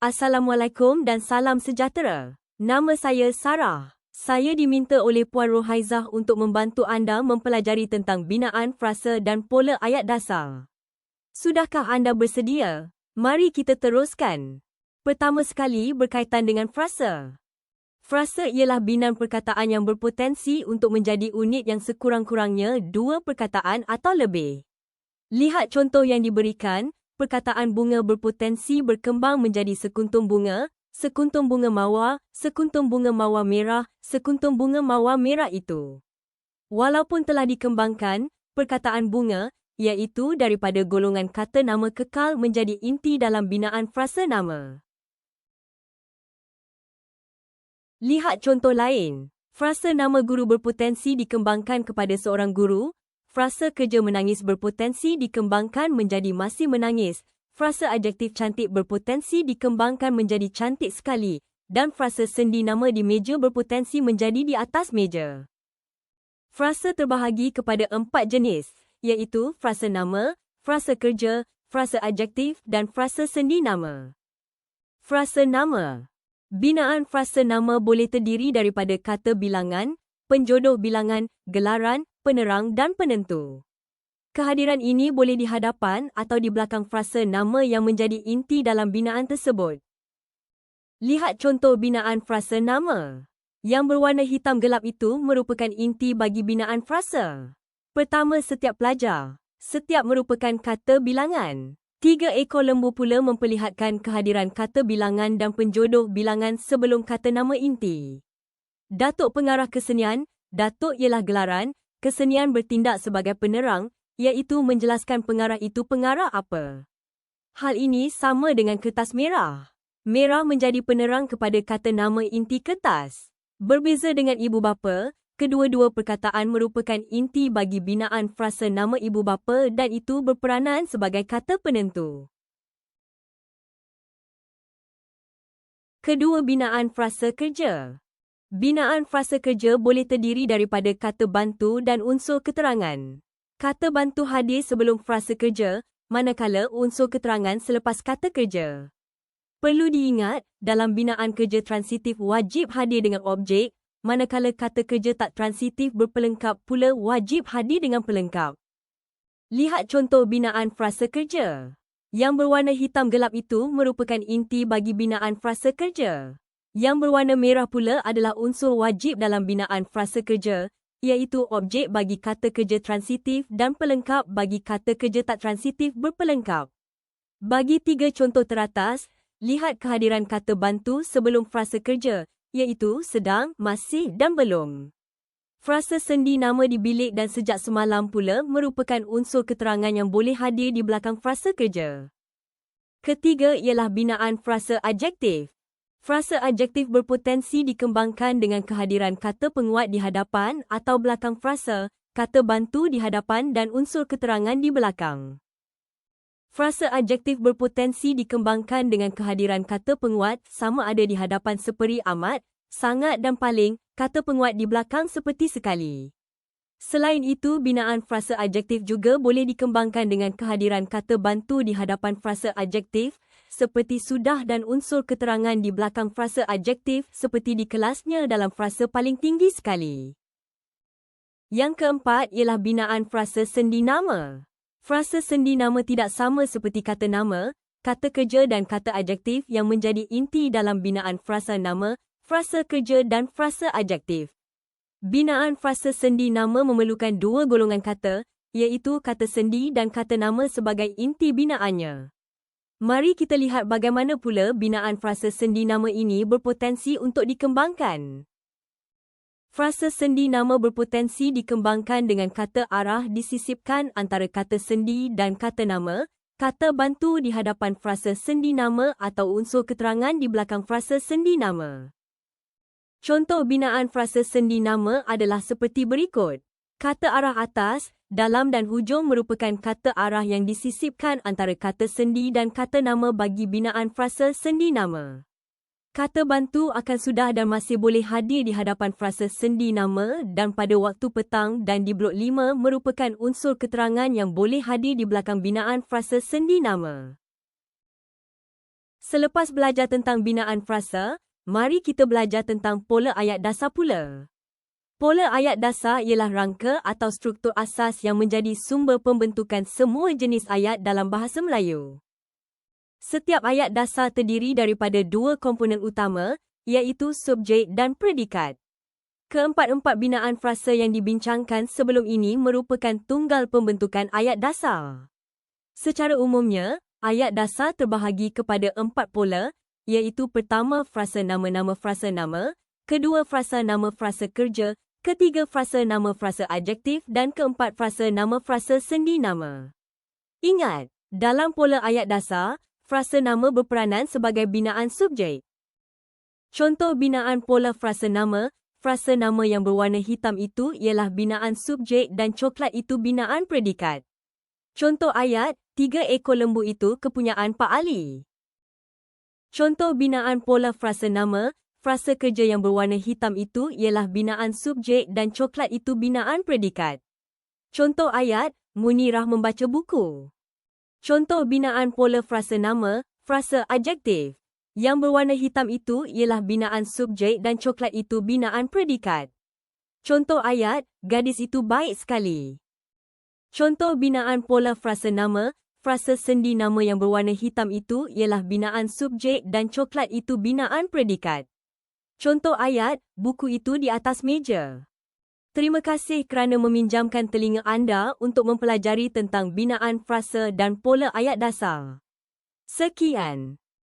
Assalamualaikum dan salam sejahtera. Nama saya Sarah. Saya diminta oleh Puan Rohaizah untuk membantu anda mempelajari tentang binaan frasa dan pola ayat dasar. Sudahkah anda bersedia? Mari kita teruskan. Pertama sekali berkaitan dengan frasa. Frasa ialah binan perkataan yang berpotensi untuk menjadi unit yang sekurang-kurangnya dua perkataan atau lebih. Lihat contoh yang diberikan. Perkataan bunga berpotensi berkembang menjadi sekuntum bunga mawar, sekuntum bunga mawar merah, sekuntum bunga mawar merah itu. Walaupun telah dikembangkan, perkataan bunga, iaitu daripada golongan kata nama kekal menjadi inti dalam binaan frasa nama. Lihat contoh lain. Frasa nama guru berpotensi dikembangkan kepada seorang guru. Frasa kerja menangis berpotensi dikembangkan menjadi masih menangis. Frasa adjektif cantik berpotensi dikembangkan menjadi cantik sekali. Dan frasa sendi nama di meja berpotensi menjadi di atas meja. Frasa terbahagi kepada 4 jenis, iaitu frasa nama, frasa kerja, frasa adjektif dan frasa sendi nama. Frasa nama. Binaan frasa nama boleh terdiri daripada kata bilangan, penjodoh bilangan, gelaran, penerang dan penentu. Kehadiran ini boleh di hadapan atau di belakang frasa nama yang menjadi inti dalam binaan tersebut. Lihat contoh binaan frasa nama. Yang berwarna hitam gelap itu merupakan inti bagi binaan frasa. Pertama, setiap pelajar. Setiap merupakan kata bilangan. 3 ekor lembu pula memperlihatkan kehadiran kata bilangan dan penjodoh bilangan sebelum kata nama inti. Datuk pengarah kesenian. Datuk ialah gelaran. Kesenian bertindak sebagai penerang, iaitu menjelaskan pengarah itu pengarah apa. Hal ini sama dengan kertas merah. Merah menjadi penerang kepada kata nama inti kertas. Berbeza dengan ibu bapa, kedua-dua perkataan merupakan inti bagi binaan frasa nama ibu bapa dan itu berperanan sebagai kata penentu. Kedua, binaan frasa kerja. Binaan frasa kerja boleh terdiri daripada kata bantu dan unsur keterangan. Kata bantu hadir sebelum frasa kerja, manakala unsur keterangan selepas kata kerja. Perlu diingat, dalam binaan kerja transitif wajib hadir dengan objek, manakala kata kerja tak transitif berpelengkap pula wajib hadir dengan pelengkap. Lihat contoh binaan frasa kerja. Yang berwarna hitam gelap itu merupakan inti bagi binaan frasa kerja. Yang berwarna merah pula adalah unsur wajib dalam binaan frasa kerja, iaitu objek bagi kata kerja transitif dan pelengkap bagi kata kerja tak transitif berpelengkap. Bagi 3 contoh teratas, lihat kehadiran kata bantu sebelum frasa kerja, iaitu sedang, masih dan belum. Frasa sendi nama di bilik dan sejak semalam pula merupakan unsur keterangan yang boleh hadir di belakang frasa kerja. Ketiga ialah binaan frasa adjektif. Frasa adjektif berpotensi dikembangkan dengan kehadiran kata penguat di hadapan atau belakang frasa, kata bantu di hadapan dan unsur keterangan di belakang. Frasa adjektif berpotensi dikembangkan dengan kehadiran kata penguat sama ada di hadapan seperti amat, sangat dan paling, kata penguat di belakang seperti sekali. Selain itu, binaan frasa adjektif juga boleh dikembangkan dengan kehadiran kata bantu di hadapan frasa adjektif, seperti sudah dan unsur keterangan di belakang frasa adjektif seperti di kelasnya dalam frasa paling tinggi sekali. Yang keempat ialah binaan frasa sendi nama. Frasa sendi nama tidak sama seperti kata nama, kata kerja dan kata adjektif yang menjadi inti dalam binaan frasa nama, frasa kerja dan frasa adjektif. Binaan frasa sendi nama memerlukan 2 golongan kata, iaitu kata sendi dan kata nama sebagai inti binaannya. Mari kita lihat bagaimana pula binaan frasa sendi nama ini berpotensi untuk dikembangkan. Frasa sendi nama berpotensi dikembangkan dengan kata arah disisipkan antara kata sendi dan kata nama, kata bantu di hadapan frasa sendi nama atau unsur keterangan di belakang frasa sendi nama. Contoh binaan frasa sendi nama adalah seperti berikut. Kata arah atas, dalam dan hujung merupakan kata arah yang disisipkan antara kata sendi dan kata nama bagi binaan frasa sendi nama. Kata bantu akan sudah dan masih boleh hadir di hadapan frasa sendi nama dan pada waktu petang dan di blok 5 merupakan unsur keterangan yang boleh hadir di belakang binaan frasa sendi nama. Selepas belajar tentang binaan frasa, mari kita belajar tentang pola ayat dasar pula. Pola ayat dasar ialah rangka atau struktur asas yang menjadi sumber pembentukan semua jenis ayat dalam bahasa Melayu. Setiap ayat dasar terdiri daripada dua komponen utama, iaitu subjek dan predikat. Keempat-empat binaan frasa yang dibincangkan sebelum ini merupakan tunggal pembentukan ayat dasar. Secara umumnya, ayat dasar terbahagi kepada 4 pola, iaitu pertama frasa nama-nama frasa nama, kedua frasa nama frasa kerja, ketiga frasa nama frasa adjektif dan keempat frasa nama frasa sendi nama. Ingat, dalam pola ayat dasar, frasa nama berperanan sebagai binaan subjek. Contoh binaan pola frasa nama yang berwarna hitam itu ialah binaan subjek dan coklat itu binaan predikat. Contoh ayat, 3 ekor lembu itu kepunyaan Pak Ali. Contoh binaan pola frasa nama, frasa kerja yang berwarna hitam itu ialah binaan subjek dan coklat itu binaan predikat. Contoh ayat, Munirah membaca buku. Contoh binaan pola frasa nama, frasa adjektif, yang berwarna hitam itu ialah binaan subjek dan coklat itu binaan predikat. Contoh ayat, gadis itu baik sekali. Contoh binaan pola frasa nama, frasa sendi nama yang berwarna hitam itu ialah binaan subjek dan coklat itu binaan predikat. Contoh ayat, buku itu di atas meja. Terima kasih kerana meminjamkan telinga anda untuk mempelajari tentang binaan frasa dan pola ayat dasar. Sekian.